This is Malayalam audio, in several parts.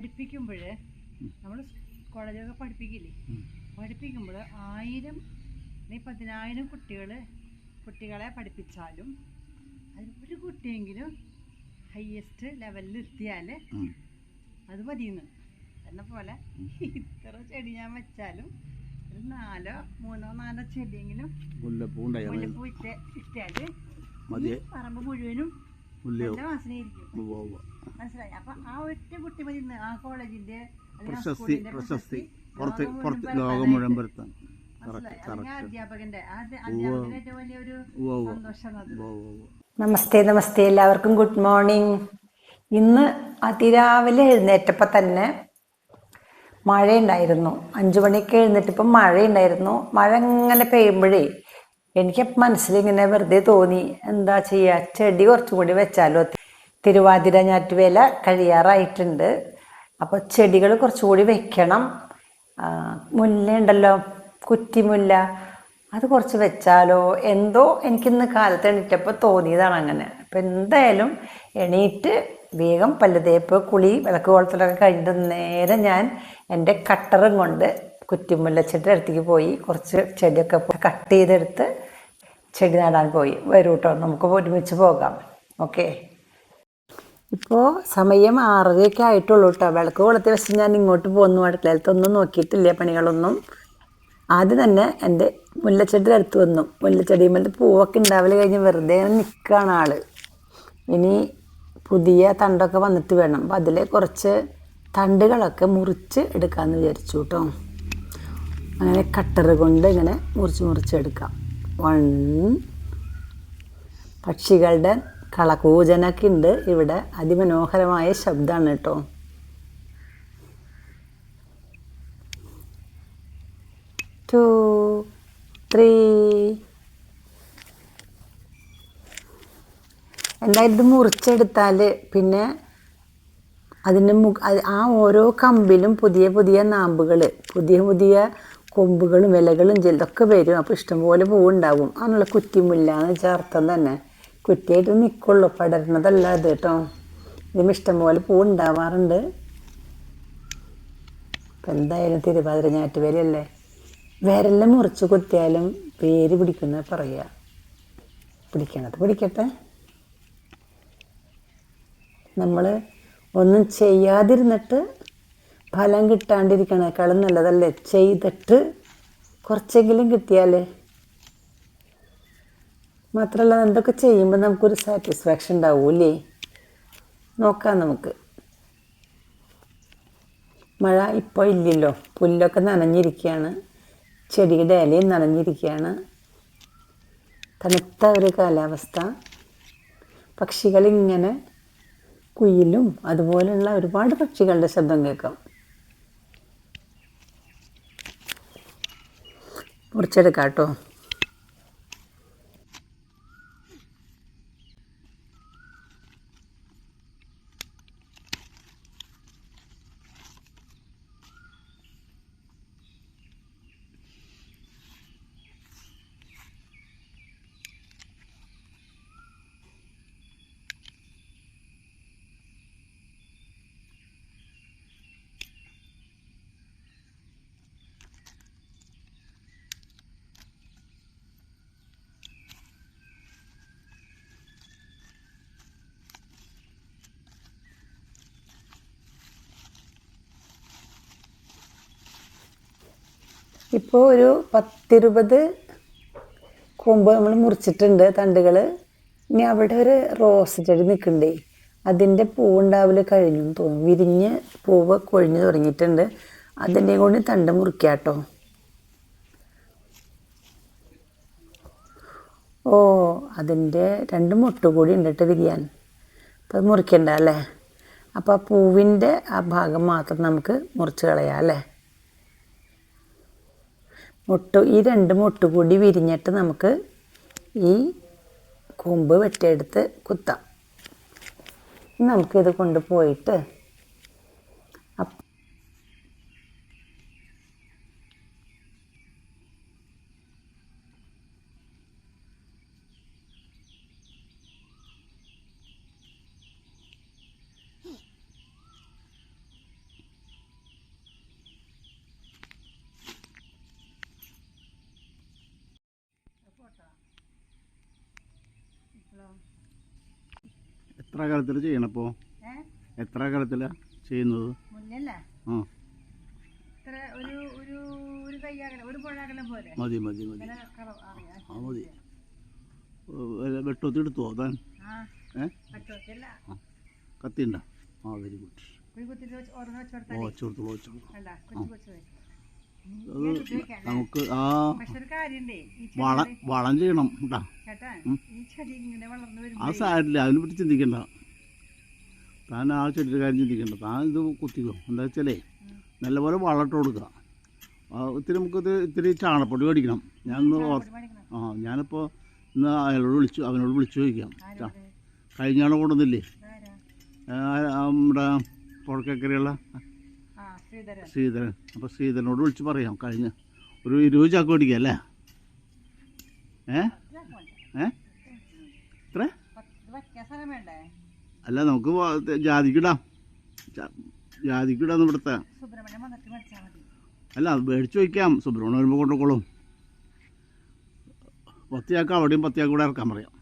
പഠിപ്പിക്കുമ്പോൾ നമ്മൾ കോളേജൊക്കെ പഠിപ്പിക്കില്ലേ, പഠിപ്പിക്കുമ്പോൾ 1000 10,000 കുട്ടികളെ പഠിപ്പിച്ചാലും അതിൽ ഒരു കുട്ടിയെങ്കിലും ഹയസ്റ്റ് ലെവലിൽ എത്തിയാൽ അത് മതിയെന്ന്. എന്നെ പോലെ ഇത്ര ചെടി ഞാൻ വെച്ചാലും ഒരു 3-4 ചെടിയെങ്കിലും മുല്ലപ്പൂ ഇട്ടാല് പറമ്പ് മുഴുവനും നല്ല വാസനയായിരിക്കും. മനസ്സിലായി? അപ്പൊ ആ ഒറ്റ കുട്ടി മതി ആ കോളേജിന്റെ പ്രശസ്തി ലോകം മുഴുവൻ വരുത്താൻ. അധ്യാപകന്റെ ഏറ്റവും വലിയൊരു സന്തോഷം. നമസ്തേ എല്ലാവർക്കും ഗുഡ് മോർണിംഗ്. ഇന്ന് അതിരാവിലെ എഴുന്നേറ്റപ്പോൾ തന്നെ മഴയുണ്ടായിരുന്നു. 5 മണിക്ക് എഴുന്നേറ്റപ്പം മഴയുണ്ടായിരുന്നു. മഴ ഇങ്ങനെ പെയ്യുമ്പോഴേ എനിക്കപ്പം മനസ്സിലിങ്ങനെ വെറുതെ തോന്നി, എന്താ ചെയ്യുക, ചെടി കുറച്ചും കൂടി വെച്ചാലോ. തിരുവാതിര ഞാറ്റുവേല കഴിയാറായിട്ടുണ്ട്. അപ്പോൾ ചെടികൾ കുറച്ചുകൂടി വെക്കണം. മുല്ല ഉണ്ടല്ലോ, കുറ്റിമുല്ല, അത് കുറച്ച് വെച്ചാലോ എന്തോ എനിക്കിന്ന് കാലത്ത് എണീറ്റപ്പോൾ തോന്നിയതാണ് അങ്ങനെ. അപ്പം എന്തായാലും എണീറ്റ് വേഗം പല്ല് തേപ്പ്, കുളി, വിളക്ക് കൊളുത്തലൊക്കെ കഴിഞ്ഞിട്ട് നേരെ ഞാൻ എൻ്റെ കട്ടറും കൊണ്ട് കുറ്റിമുല്ല ചെടിയുടെ അടുത്തേക്ക് പോയി കുറച്ച് ചെടിയൊക്കെ കട്ട് ചെയ്തെടുത്ത് ചെടി നടാൻ പോയി. വരൂ കേട്ടോ, നമുക്ക് ഒരുമിച്ച് പോകാം. ഓക്കെ. ഇപ്പോൾ സമയം 6:30 ആയിട്ടുള്ളൂ കേട്ടോ. വിളക്ക് കൊളുത്തി വെച്ച് ഞാൻ ഇങ്ങോട്ട് പോന്നു. അടുക്കളയിലത്തൊന്നും നോക്കിയിട്ടില്ല പണികളൊന്നും. ആദ്യം തന്നെ എൻ്റെ മുല്ലച്ചെടിയുടെ അടുത്ത് വന്നു. മുല്ലച്ചെടിയുമ്പോൾ പൂവൊക്കെ ഉണ്ടാവൽ കഴിഞ്ഞ് വെറുതെ നിൽക്കുകയാണ് ആൾ. ഇനി പുതിയ തണ്ടൊക്കെ വന്നിട്ട് വേണം. അപ്പം അതിലെ കുറച്ച് തണ്ടുകളൊക്കെ മുറിച്ച് എടുക്കാമെന്ന് വിചാരിച്ചു കേട്ടോ. അങ്ങനെ കട്ടർ കൊണ്ട് ഇങ്ങനെ മുറിച്ചെടുക്കാം. പക്ഷികളുടെ കളകൂജനൊക്കെ ഉണ്ട് ഇവിടെ. അതിമനോഹരമായ ശബ്ദമാണ് കേട്ടോ. ടു 3 എന്തായാലും ഇത് മുറിച്ചെടുത്താൽ പിന്നെ അതിൻ്റെ ആ ഓരോ കമ്പിലും പുതിയ നാമ്പുകൾ, പുതിയ കൊമ്പുകളും ഇലകളും ഇതൊക്കെ വരും. അപ്പോൾ ഇഷ്ടംപോലെ പൂവുണ്ടാവും. അതിനുള്ള കുറ്റിമുല്ല എന്ന് വെച്ചാൽ അർത്ഥം തന്നെ. കുറ്റിയായിട്ട് നിൽക്കുള്ളൂ, പടരുന്നതല്ല അത് കേട്ടോ. ഇതിന് ഇഷ്ടംപോലെ പൂ ഉണ്ടാവാറുണ്ട്. അപ്പം എന്തായാലും തിരുവാതിര ഞാറ്റുവേലയല്ലേ, വേരെല്ലാം മുറിച്ച് കുത്തിയാലും വേര് പിടിക്കുന്ന പറയുക. പിടിക്കണത് പിടിക്കട്ടെ. നമ്മൾ ഒന്നും ചെയ്യാതിരുന്നിട്ട് ഫലം കിട്ടാണ്ടിരിക്കണേക്കാളും നല്ലതല്ലേ ചെയ്തിട്ട് കുറച്ചെങ്കിലും കിട്ടിയാൽ. മാത്രമല്ല എന്തൊക്കെ ചെയ്യുമ്പോൾ നമുക്കൊരു സാറ്റിസ്ഫാക്ഷൻ ഉണ്ടാവൂലേ. നോക്കാം നമുക്ക്. മഴ ഇപ്പോൾ ഇല്ലല്ലോ, പുല്ലൊക്കെ നനഞ്ഞിരിക്കുകയാണ്, ചെടിയുടെ ഇലയും നനഞ്ഞിരിക്കുകയാണ്. തണുത്ത ഒരു കാലാവസ്ഥ. പക്ഷികളിങ്ങനെ കുയിലും അതുപോലെയുള്ള ഒരുപാട് പക്ഷികളുടെ ശബ്ദം കേൾക്കാം. മുറിച്ചെടുക്കാം കേട്ടോ. ഇപ്പോൾ ഒരു 10-20 കൊമ്പ് നമ്മൾ മുറിച്ചിട്ടുണ്ട്, തണ്ടുകൾ. ഇനി അവിടെ ഒരു റോസ് ചെടി നിൽക്കണ്ടേ, അതിൻ്റെ പൂവുണ്ടാവൽ കഴിഞ്ഞു എന്ന് തോന്നുന്നു. വിരിഞ്ഞ് പൂവ് കൊഴിഞ്ഞ് തുടങ്ങിയിട്ടുണ്ട്. അതിൻ്റെ കൊണ്ട് തണ്ട് മുറിക്കാം കേട്ടോ. അതിൻ്റെ 2 മുട്ട് കൂടി ഉണ്ട് കേട്ടോ വിരിയാൻ. അപ്പോൾ അത് മുറിക്കണ്ട അല്ലേ. അപ്പോൾ ആ പൂവിൻ്റെ ആ ഭാഗം മാത്രം നമുക്ക് മുറിച്ച് കളയാം അല്ലേ. ഈ 2 മുട്ട് കൂടി വിരിഞ്ഞിട്ട് നമുക്ക് ഈ കൊമ്പ് വെട്ടിയെടുത്ത് കുത്താം. നമുക്കിത് കൊണ്ടുപോയിട്ട് എത്ര കാലത്തിൽ ചെയ്യണപ്പോൾ? എത്ര കാലത്തിലാണ് ചെയ്യുന്നത്? മുന്നല്ലേ ആ ഇത്ര ഒരു ഒരു ഒരു കയ്യാകലം ഒരു പുഴാകലം പോലെ മതി മതി മതി ഇങ്ങനെ അറിയാം. ആ മതി. വെട്ടൊത്തി എടുത്തോ താൻ? പറ്റത്തില്ല. കത്തി ഉണ്ടോ? ആ വെരി ഗുഡ്. ഒരു കുത്തിട്ട് ഓർന്ന് ഓ വെച്ചോടുത്താൽ ചോർത്തോളൂ ചോർത്തോളൂ. അല്ല കൊച്ചു കൊച്ചു അത് നമുക്ക് ആ പക്ഷെ ഒരു കാര്യണ്ടേ ഈ വളം ചെയ്യണം കേട്ടാ. ചേട്ടാ ഈ ചെടി ഇങ്ങനെ വളർന്നു ആ വരുമ്പോ സാരില്ല, അതിനെ പറ്റി ചിന്തിക്കണ്ട. താൻ ആ ചെടിയുടെ കാര്യം ചിന്തിക്കണ്ട. താൻ ഇത് കുത്തിക്കോ. എന്താ വെച്ചാലേ നല്ലപോലെ വളമിട്ട് കൊടുക്കുക. ഇത്തിരി നമുക്കിത് ഇത്തിരി ചാണപ്പൊടി മേടിക്കണം. ഞാനിപ്പോൾ ഇന്ന് അവനോട് വിളിച്ചു ചോദിക്കാം. കഴിഞ്ഞാണ് കൊണ്ടുവന്നില്ലേ നമ്മുടെ പുഴക്കക്കരയുള്ള ശ്രീധരൻ. അപ്പോൾ ശ്രീധരനോട് വിളിച്ച് പറയാം. കഴിഞ്ഞ ഒരു 20 ചാക്ക് മേടിക്കാം അല്ലേ? ഇത്ര അല്ല, നമുക്ക് ജാതിക്കിടാം. ജാതിക്കിടാന്ന് ഇവിടുത്തെ അല്ല, അത് മേടിച്ച് വയ്ക്കാം. സുബ്രഹ്മണ്യം വരുമ്പോൾ കൊണ്ടുപോക്കോളും. 10 ചാക്ക് അവിടെയും 10 ചാക്ക് കൂടെ ഇറക്കാൻ പറയാം.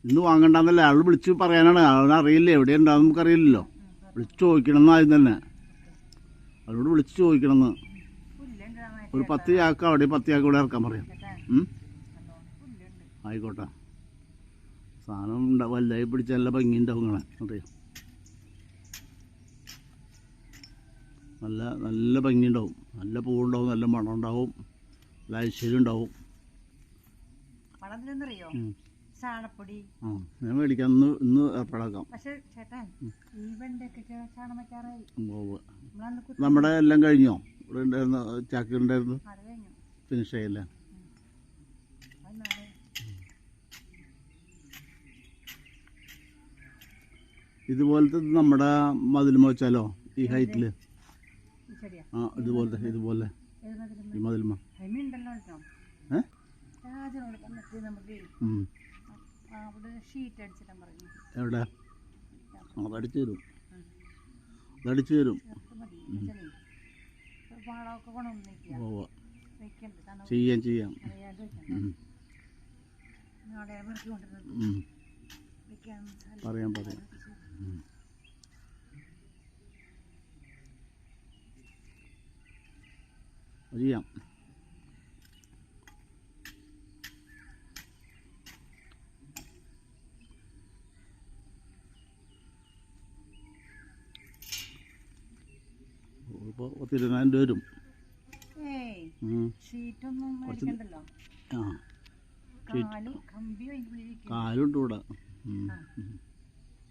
ഇന്ന് വാങ്ങണ്ടെന്നല്ല, ആൾ വിളിച്ച് പറയാനാണ്. അവനറിയില്ല എവിടെയുണ്ടാവും, നമുക്കറിയില്ലല്ലോ. വിളിച്ച് ചോദിക്കണമെന്ന് ആദ്യം തന്നെ അവരോട് വിളിച്ച് ചോദിക്കണമെന്ന്. ഒരു 10 ചാക്ക് അവിടെ 10 ചാക്ക് കൂടെ ഇറക്കാൻ പറയാം. ആയിക്കോട്ടെ. സാധനം വലുതായി പിടിച്ച നല്ല ഭംഗി ഉണ്ടാവും കാണാൻ. അറിയാം, നല്ല നല്ല ഭംഗി ഉണ്ടാവും. നല്ല പൂവുണ്ടാവും, നല്ല മണം ഉണ്ടാവും, നല്ല ഐശ്വര്യം ഉണ്ടാവും. ചാണപ്പൊടി ഞാൻ മേടിക്കാം. ഇന്ന് ഏർപ്പാടാക്കാം. നമ്മുടെ എല്ലാം കഴിഞ്ഞോ? ഇവിടെ ഉണ്ടായിരുന്ന ചാക്ക് ഉണ്ടായിരുന്നു, ഫിനിഷ് ആയില്ലേ? ഇതുപോലത്തെ നമ്മുടെ മതിലുമ വെച്ചാലോ ഈ ഹൈറ്റിൽ? ആ ഇതുപോലെ ഈ മതിലുമ എവിടെ? അതടിച്ചു തരും, അതടിച്ചു തരും. ചെയ്യാം. പറയാം. ചെയ്യാം. ഇപ്പോൾ 20,000 രൂപ വരും. കാലുണ്ട് ഇവിടെ.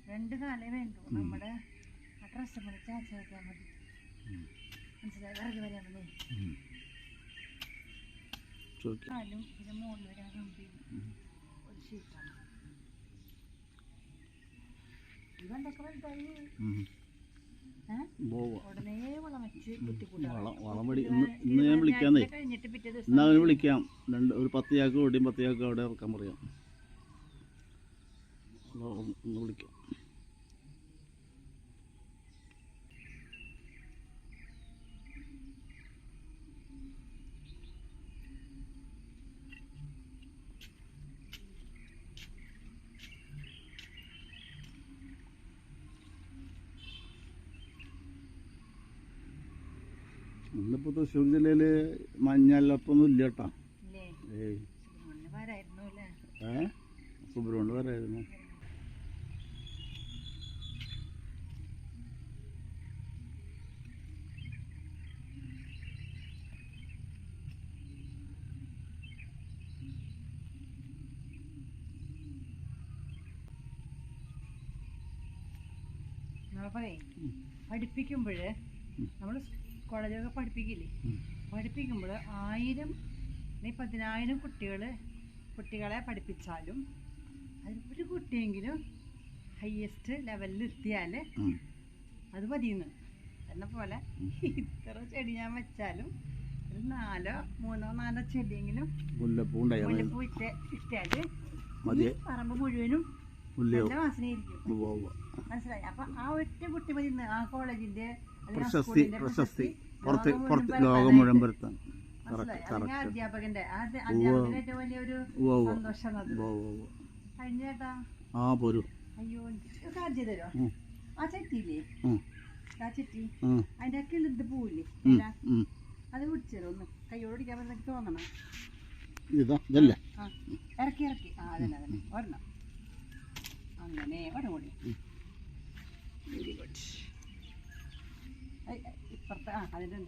2 കാലേ വേണ്ടു. നമ്മുടെ ഡ്രസ്സ് ചാച്ചാക്കാൻ മതി. മനസ്സിലായി? വിറക് വരാൻ മതി. കാലും പിന്നെ മുകളിൽ വരാൻ കമ്പി ഒരു ഷീറ്റാണ്. ഇവണ്ടൊക്കെ വലുതായി ഉടനെ വളം വെച്ച് ഇന്ന് ഞാൻ വിളിക്കാന്നേ. എന്നാ അവന് വിളിക്കാം. ഒരു 10 ചാക്ക് ഇവിടെയും 10 ചാക്ക് അവിടെ ഇറക്കാൻ പറയാം. ഒന്ന് വിളിക്കാം. ഇന്നിപ്പോൾ തൃശ്ശൂർ ജില്ലയിൽ മഞ്ഞല്ലപ്പൊന്നും ഇല്ല കേട്ടോ. സുബ്രഹ്മണ്യം വരായിരുന്നു. പഠിപ്പിക്കുമ്പോൾ നമ്മൾ കോളേജൊക്കെ പഠിപ്പിക്കില്ലേ, പഠിപ്പിക്കുമ്പോൾ 1000 10,000 കുട്ടികളെ പഠിപ്പിച്ചാലും അതിൽ ഒരു കുട്ടിയെങ്കിലും ഹയസ്റ്റ് ലെവലിൽ എത്തിയാൽ അത് മതിയെന്ന്. എന്നെ പോലെ ഇത്ര ചെടി ഞാൻ വെച്ചാലും ഒരു 3-4 ചെടിയെങ്കിലും മുല്ലപ്പൂ ഇട്ടാല് പറമ്പ് മുഴുവനും നല്ല വാസനയായിരിക്കും. മനസ്സിലായി? അപ്പൊ ആ ഒറ്റ കുട്ടി മതി ആ കോളേജിന്റെ പ്രശസ്തി ലോകം മുഴുവൻ വരുത്താൻ. മനസ്സിലായി അല്ലെങ്കിൽ അധ്യാപകന്റെ അധ്യാപകന്റെ ഏറ്റവും വലിയൊരു സന്തോഷമാണ് അത്. കഴിഞ്ഞ ചേട്ടാ പോരൂ. അയ്യോ കാര്യം തരോ ആ ചട്ടിയില്ലേ ആ ചട്ടി അതിന്റെ കിളിന്ത് പോവില്ലേ അത് പിടിച്ചേരോ ഒന്ന് കയ്യോട് പിടിക്കാൻ പറ്റുന്ന തോന്നണം. ഇറക്കി ഇറക്കി അതന്നെ അതന്നെ ഒരെണ്ണം അങ്ങനെ ഒരെണ്ണം കൂടി വെരി ഗുഡ്. ഇപ്പുറത്തെ അതിൻ്റെ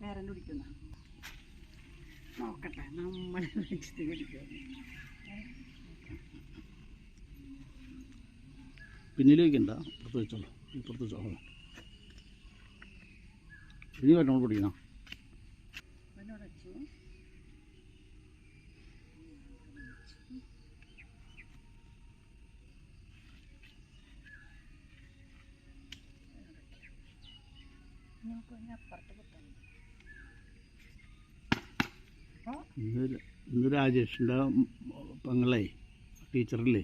വേറെ പിടിക്കുന്ന നോക്കട്ടെ നമ്മൾ വെച്ചിട്ട് പിടിക്കും. പിന്നിലേക്കുണ്ട ഇപ്പുറത്ത് വെച്ചോളൂ. ഇപ്പുറത്ത് വെച്ചോളൂ. ഇനി വരണം പിടിക്കണം. ഇന്ന് രാജേഷിൻ്റെ പെങ്ങളെ ടീച്ചറില്ലേ,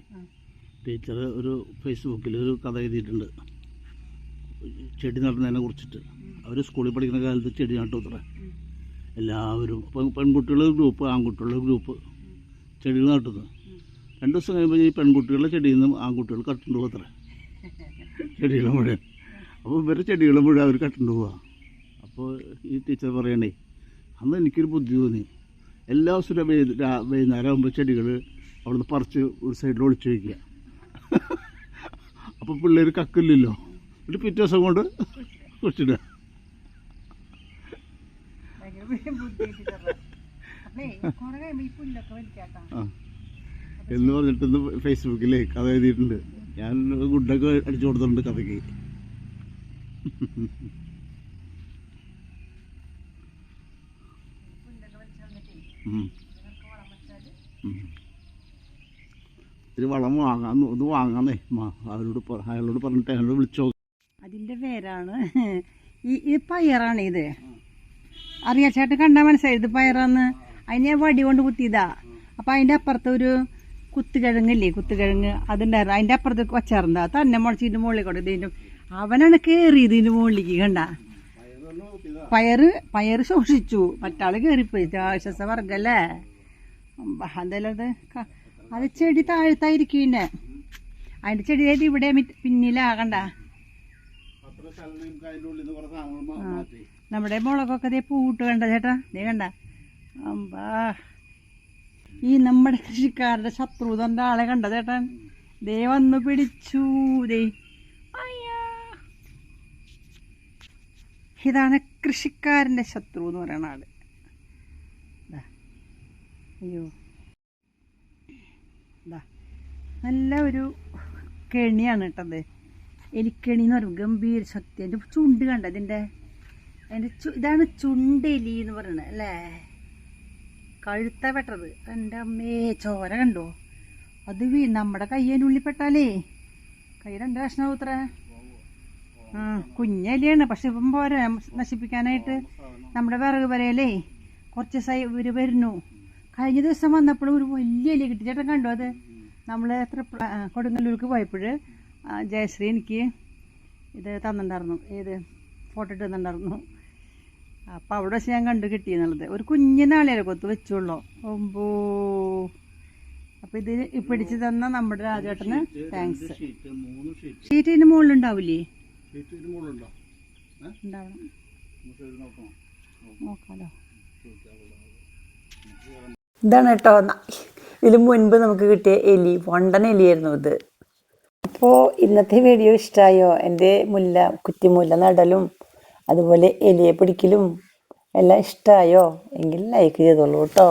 ടീച്ചർ ഒരു ഫേസ്ബുക്കിൽ ഒരു കഥ എഴുതിയിട്ടുണ്ട് ചെടി നടുന്നതിനെ കുറിച്ചിട്ട്. അവർ സ്കൂളിൽ പഠിക്കുന്ന കാലത്ത് ചെടി നട്ടു അത്ര എല്ലാവരും. പെൺകുട്ടികളുടെ ഗ്രൂപ്പ് ആൺകുട്ടികളുടെ ഗ്രൂപ്പ് ചെടികൾ നട്ടുന്നത്. 2 ദിവസം കഴിയുമ്പോൾ ഈ പെൺകുട്ടികളുടെ ചെടിയിൽ നിന്നും ആൺകുട്ടികൾ കട്ടുണ്ടു അത്ര ചെടികളെ മുഴുവൻ. അപ്പോൾ ഇവരുടെ ചെടികളെ മുഴുവൻ അവർ കട്ടുണ്ടു പോവുക. അപ്പോൾ ഈ ടീച്ചർ പറയണേ, അന്ന് എനിക്കൊരു ബുദ്ധി തോന്നി. എല്ലാ ദിവസവും വൈകുന്നേരം ആകുമ്പോൾ ചെടികൾ അവിടുന്ന് പറിച്ച് ഒരു സൈഡിൽ ഒളിച്ചു വയ്ക്കുക. അപ്പോൾ പിള്ളേർ കക്കില്ലല്ലോ. ഒരു പിറ്റേ ദിവസം കൊണ്ട് കുറിച്ചിടുക. എന്ന് പറഞ്ഞിട്ട് ഇന്ന് ഫേസ്ബുക്കിൽ കഥ എഴുതിയിട്ടുണ്ട്. ഞാൻ ഗുഡൊക്കെ അടിച്ചു കൊടുത്തിട്ടുണ്ട് കഥയ്ക്ക്. ഇത്തിരി വളം വാങ്ങാൻ ഇത് വാങ്ങാന്നേ അയാളോട് പറഞ്ഞിട്ട് അയാളോട് വിളിച്ചോ. അതിൻ്റെ പേരാണ് ഈ പയറാണ്. ഇത് അറിയാ ചേട്ടൻ കണ്ടാൽ മനസ്സിലായി ഇത് പയറാന്ന്. അതിനെ വടി കൊണ്ട് കുത്തിയതാ. അപ്പം അതിൻ്റെ അപ്പുറത്ത് ഒരു കുത്തുകിഴങ്ങില്ലേ, കുത്തുകിഴങ്ങ് അതുണ്ടായിരുന്നു. അതിൻ്റെ അപ്പുറത്ത് വച്ചാറുണ്ട്. അത് തന്നെ മുളച്ചിൻ്റെ മുകളിൽ കൊണ്ട് ഇതിൻ്റെ അവനാണ് കയറിയത് ഇതിൻ്റെ മുകളിലേക്ക്. കണ്ട പയറ് ശോഷിച്ചു. മറ്റാൾ കയറിപ്പോയി. രാക്ഷസ വർഗല്ലേ എന്തായാലും അത് ചെടി താഴ്ത്തായിരിക്കും. പിന്നെ അതിൻ്റെ ചെടി ആയിട്ട് ഇവിടെ പിന്നിലാകണ്ട. നമ്മുടെ മുളകൊക്കെ ദേ പൂട്ട് കണ്ട ചേട്ടാ, ദേ കണ്ട. അമ്പാ ഈ നമ്മുടെ കൃഷിക്കാരുടെ ശത്രു തൻ്റെ ആളെ കണ്ട ചേട്ടൻ. ദേ വന്ന് പിടിച്ചു. ദേ അയ്യാ, ഇതാണ് കൃഷിക്കാരൻ്റെ ശത്രു എന്ന് പറയുന്ന ആള്. അയ്യോ നല്ല ഒരു കെണിയാണ് കേട്ടത്. എലിക്കെണി എന്ന് പറയും. ഗംഭീര ശക്തി. അതിൻ്റെ ചുണ്ട് കണ്ട അതിൻ്റെ ഇതാണ് ചുണ്ടെലി എന്ന് പറയുന്നത് അല്ലേ. കഴുത്ത പെട്ടത്. എൻ്റെ അമ്മേ ചോര കണ്ടോ. അത് നമ്മുടെ കയ്യനുള്ളിൽ പെട്ടാലേ കൈ 2 കഷ്ണാവും ഇത്ര. കുഞ്ഞലിയാണ്. പക്ഷെ ഇപ്പം പോരാ നശിപ്പിക്കാനായിട്ട്. നമ്മുടെ വിറക് വരയിലേ കുറച്ച് ഇവർ വരുന്നു. കഴിഞ്ഞ ദിവസം വന്നപ്പോഴും ഒരു വലിയ എലി കിട്ടി. ചേട്ടൻ കണ്ടോ അത്? നമ്മൾ കൊടുങ്ങല്ലൂർക്ക് പോയപ്പോൾ ജയശ്രീ എനിക്ക് ഇത് തന്നിട്ടുണ്ടായിരുന്നു. ഏത് ഫോട്ടോ ഇട്ട് തന്നിട്ടുണ്ടായിരുന്നു. അപ്പം അവിടെ വെച്ച് ഞാൻ കണ്ടു കിട്ടിയെന്നുള്ളത്. ഒരു കുഞ്ഞു നാളികേര കൊത്ത് വെച്ചോളൂ. ഒമ്പോ. അപ്പം ഇത് പിടിച്ച് തന്ന നമ്മുടെ രാജേട്ടന് താങ്ക്സ്. ഷീറ്റ് ഇതിൻ്റെ മുകളിലുണ്ടാവില്ലേ? ഉണ്ടാവണം. നോക്കാലോ. ഇതാണ് കേട്ടോ ഇതിന് മുൻപ് നമുക്ക് കിട്ടിയ എലി. വണ്ടൻ എലിയായിരുന്നു ഇത്. അപ്പോൾ ഇന്നത്തെ വീഡിയോ ഇഷ്ടമായോ? എൻ്റെ കുറ്റിമുല്ല നടലും അതുപോലെ എലിയെ പിടിക്കലും എല്ലാം ഇഷ്ടമായോ? എങ്കിൽ ലൈക്ക് ചെയ്തോളൂ കേട്ടോ.